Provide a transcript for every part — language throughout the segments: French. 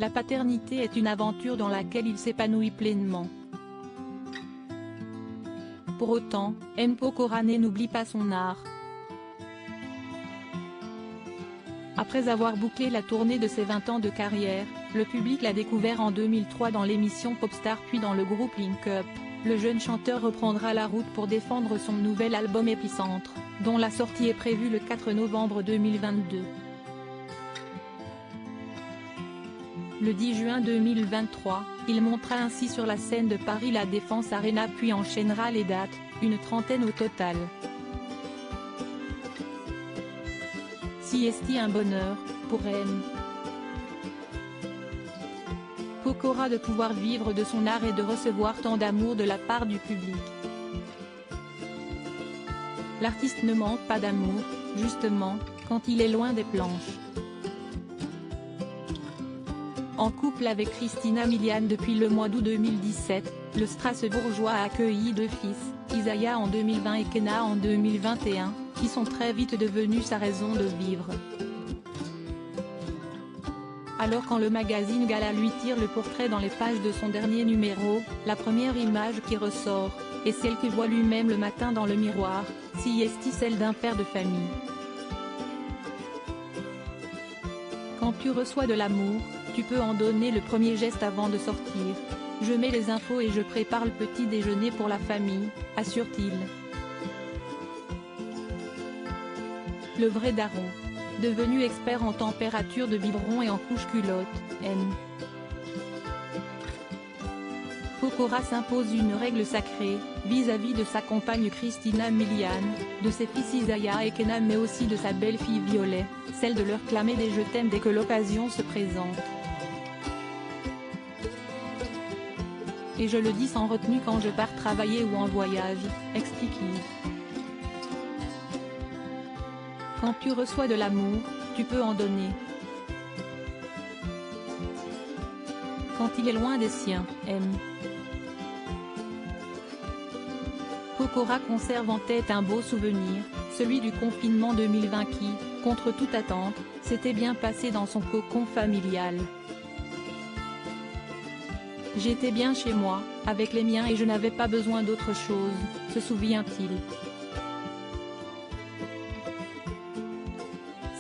La paternité est une aventure dans laquelle il s'épanouit pleinement. Pour autant, M. Pokora n'oublie pas son art. Après avoir bouclé la tournée de ses 20 ans de carrière, le public l'a découvert en 2003 dans l'émission Popstar puis dans le groupe Link Up. Le jeune chanteur reprendra la route pour défendre son nouvel album Épicentre, dont la sortie est prévue le 4 novembre 2022. Le 10 juin 2023, il montera ainsi sur la scène de Paris La Défense Arena puis enchaînera les dates, une trentaine au total. Si est-il un bonheur, pour M. Pokora de pouvoir vivre de son art et de recevoir tant d'amour de la part du public. L'artiste ne manque pas d'amour, justement, quand il est loin des planches. En couple avec Christina Milian depuis le mois d'août 2017, le Strasbourgeois a accueilli 2 fils, Isaiah en 2020 et Kenna en 2021, qui sont très vite devenus sa raison de vivre. Alors quand le magazine Gala lui tire le portrait dans les pages de son dernier numéro, la première image qui ressort, est celle qu'il voit lui-même le matin dans le miroir, si est-il celle d'un père de famille. Quand tu reçois de l'amour, tu peux en donner le premier geste avant de sortir. Je mets les infos et je prépare le petit déjeuner pour la famille, assure-t-il. Le vrai daron. Devenu expert en température de biberon et en couche-culotte, M. Pokora s'impose une règle sacrée, vis-à-vis de sa compagne Christina Milian, de ses fils Isaiah et Kenna mais aussi de sa belle-fille Violet, celle de leur clamer des je t'aime dès que l'occasion se présente. Et je le dis sans retenue quand je pars travailler ou en voyage, explique-t-il. Quand tu reçois de l'amour, tu peux en donner. Quand il est loin des siens, M. Pokora conserve en tête un beau souvenir, celui du confinement 2020 qui, contre toute attente, s'était bien passé dans son cocon familial. J'étais bien chez moi, avec les miens et je n'avais pas besoin d'autre chose, se souvient-il.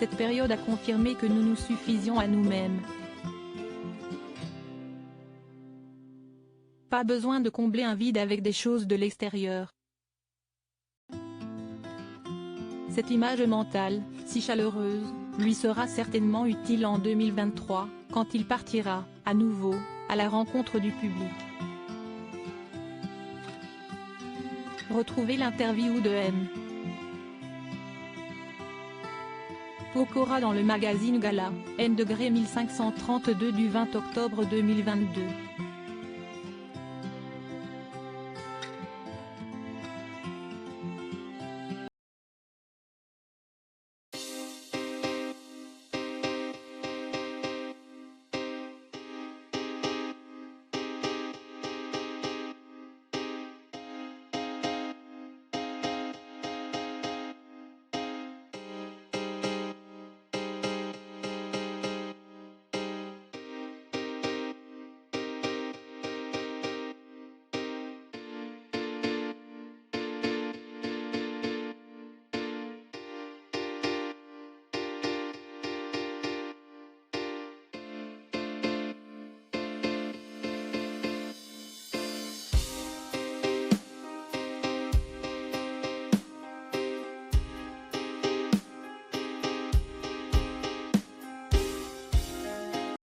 Cette période a confirmé que nous nous suffisions à nous-mêmes. Pas besoin de combler un vide avec des choses de l'extérieur. Cette image mentale, si chaleureuse, lui sera certainement utile en 2023, quand il partira, à nouveau, à la rencontre du public. Retrouvez l'interview de M. Pokora dans le magazine Gala, N° 1532 du 20 octobre 2022.